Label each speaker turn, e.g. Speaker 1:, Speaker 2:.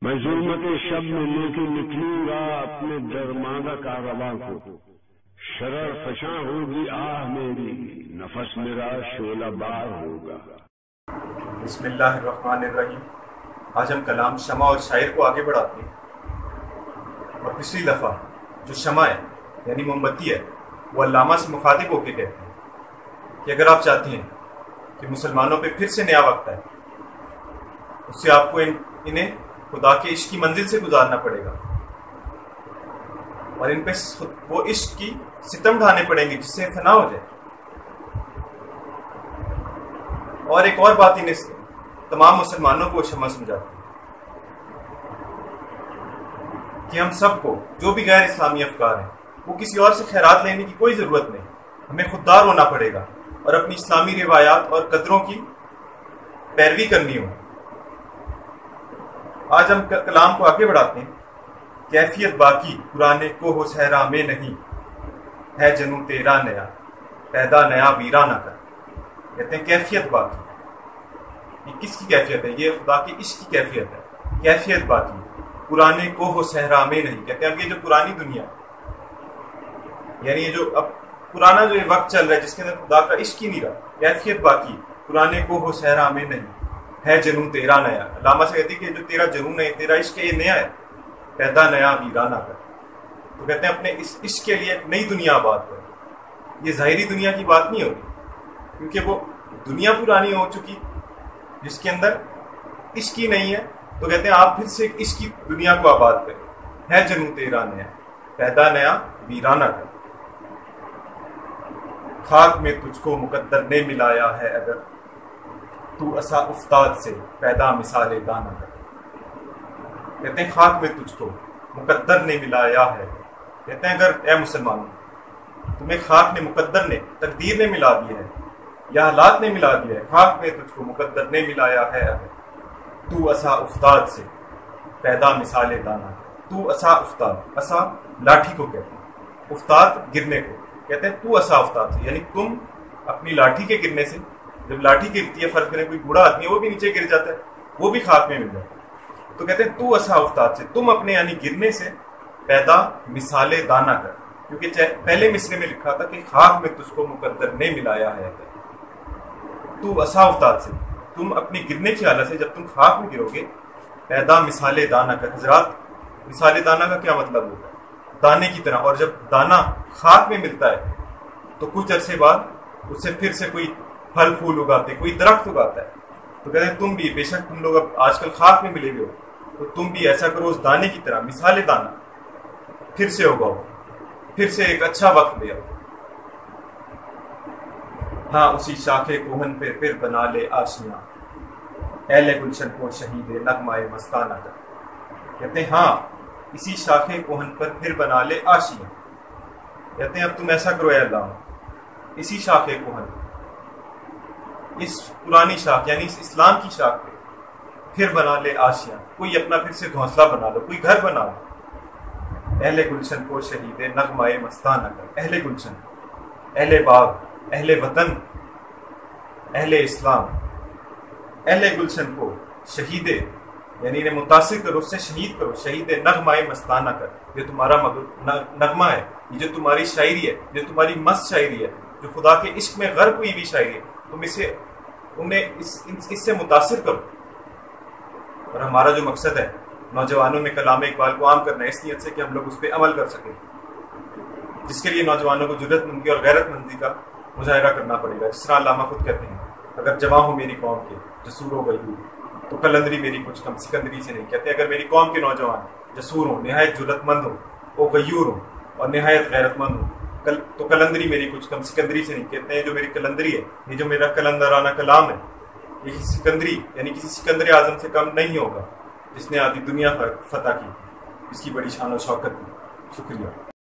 Speaker 1: میں ظلمت شب میں لے کے نکلوں گا اپنے درماندہ کارواں کو، شرر فشاں ہوگی آہ میری، نفس میرا شعلہ بار ہوگا۔
Speaker 2: بسم اللہ الرحمن الرحیم۔ آج ہم کلام شمع اور شاعر کو آگے بڑھاتے ہیں، اور پچھلی دفعہ جو شمع ہے یعنی موم بتی ہے وہ علامہ سے مخاطب ہو کے کہتے ہیں کہ اگر آپ چاہتے ہیں کہ مسلمانوں پہ پھر سے نیا وقت ہے، اس سے آپ کو انہیں خدا کے عشق کی منزل سے گزارنا پڑے گا، اور ان پہ وہ عشق کی ستم ڈھانے پڑیں گے جس سے فنا ہو جائے۔ اور ایک اور بات انہیں تمام مسلمانوں کو شمع سمجھاتی ہے کہ ہم سب کو جو بھی غیر اسلامی افکار ہیں وہ کسی اور سے خیرات لینے کی کوئی ضرورت نہیں، ہمیں خوددار ہونا پڑے گا اور اپنی اسلامی روایات اور قدروں کی پیروی کرنی ہو۔ آج ہم کلام کو آگے بڑھاتے ہیں۔ کیفیت باقی قرآن کو ہو صحرا میں نہیں، ہے جنوں تیرا نیا، پیدا نیا ویرا نہ کر۔ کہتے ہیں کیفیت باقی، یہ کس کی کیفیت ہے؟ یہ خدا کے عشق کی کیفیت ہے۔ کیفیت باقی قرآن کو ہو صحرا میں نہیں، کہتے ہیں اب یہ جو پرانی دنیا یعنی یہ جو اب پرانا جو یہ وقت چل رہا ہے جس کے اندر خدا کا عشق ہی نہیں رہا، کیفیت باقی قرآن کو ہو صحرا میں نہیں، ہے جنوں تیرا نیا۔ علامہ سے کہتی کہ جو تیرا جنون ہے، تیرا عشق ہے، یہ نیا ہے، پیدا نیا ویرانہ کر۔ تو کہتے ہیں اپنے اس عشق کے لیے ایک نئی دنیا آباد کرو۔ یہ ظاہری دنیا کی بات نہیں ہوگی، کیونکہ وہ دنیا پرانی ہو چکی جس کے اندر عشق ہی نہیں ہے۔ تو کہتے ہیں آپ پھر سے عشق کی دنیا کو آباد کریں، ہے جنوں تیرا نیا، پیدا نیا ویرانہ کر۔ خاک میں تجھ کو مقدر نے ملایا ہے، اگر تو اسا افتاد سے پیدا مثال دانا کر۔ کہتے ہیں خاک میں تجھ کو مقدر نے ملایا ہے، کہتے ہیں اگر اے مسلمانوں تمہیں خاک نے، مقدر نے، تقدیر نے ملا دیا ہے یا حالات نے ملا دیا ہے، خاک میں تجھ کو مقدر نے ملایا ہے، اگر تو اسا افتاد سے پیدا مثال دانا کر۔ تو اسا افتاد، اسا لاٹھی کو کہتے ہیں، افتاد گرنے کو کہتے ہیں۔ تو اسا افتاد سے یعنی تم اپنی لاٹھی کے گرنے سے، جب لاٹھی گرتی ہے، فرض کریں کوئی بوڑھا آدمی ہے وہ بھی نیچے گر جاتا ہے، وہ بھی خاک میں مل جاتا ہے، تو کہتے ہیں تو اسا افتاد سے، تم اپنے یعنی گرنے سے پیدا مثال دانا کر۔ کیونکہ پہلے مصرے میں لکھا تھا کہ خاک میں تجھ کو مقدر نے ملایا ہے، تو اسا افتاد سے تم اپنی گرنے کی حالت سے جب تم خاک میں گرو گے، پیدا مثال دانا کر۔ حضرات مثال دانا کا کیا مطلب ہوتا ہے؟ دانے کی طرح، اور جب دانا خاک میں ملتا ہے تو کچھ عرصے بعد اس سے پھر سے کوئی پھل پھول اگاتے، کوئی درخت اگاتا ہے۔ تو کہتے ہیں تم بھی، بے شک تم لوگ اب آج کل خاک میں ملے ہوئے ہو، تو تم بھی ایسا کرو اس دانے کی طرح، مثال دانا، پھر سے اگاؤ، پھر سے ایک اچھا وقت لے آؤ۔ ہاں اسی شاخے کوہن پہ پھر بنا لے آشیاں، اہل گلشن کو شہید نغمہ مستانہ کر۔ کہتے ہیں ہاں اسی شاخے کوہن پر پھر بنا لے آشیاں، کہتے ہیں اب تم ایسا کرو اے اللہ، اسی شاخے کوہن، اس پرانی شاخ یعنی اس اسلام کی شاخ پہ پھر بنا لے آشیاں، کوئی اپنا پھر سے گھونسلہ بنا لو، کوئی گھر بنا لو۔ اہل گلشن کو شہید نغمہ مستانہ کر۔ اہل گلشن، اہل باغ، اہل وطن، اہل اسلام، اہل گلشن کو شہید یعنی انہیں متاثر کرو، اس سے شہید کرو، شہید نغمہ مستانہ کر۔ یہ تمہارا نغمہ ہے، یہ جو تمہاری شاعری ہے، جو تمہاری مست شاعری ہے، جو خدا کے عشق میں غرق ہوئی بھی شاعری ہے، تم انہیں اس سے متاثر کرو۔ اور ہمارا جو مقصد ہے نوجوانوں میں کلام اقبال کو عام کرنا ہے، اس نیت سے کہ ہم لوگ اس پہ عمل کر سکیں، جس کے لیے نوجوانوں کو جرأت مندی اور غیرت مندی کا مظاہرہ کرنا پڑے گا۔ جس طرح علامہ خود کہتے ہیں اگر جواں ہو میری قوم کے جسور و غیور، تو قلندری میری کچھ کم سکندری سے نہیں۔ کہتے ہیں اگر میری قوم کے نوجوان جسور ہوں، نہایت جرأت مند ہوں، وہ غیور ہوں اور نہایت غیرت مند ہوں، تو قلندری میری کچھ کم سکندری سے نہیں۔ کہتے ہیں جو میری قلندری ہے، یہ جو میرا قلندرانہ کلام ہے، یہ سکندری یعنی کسی سکندر اعظم سے کم نہیں ہوگا جس نے آدھی دنیا فتح کی، اس کی بڑی شان و شوکت کی۔ شکریہ۔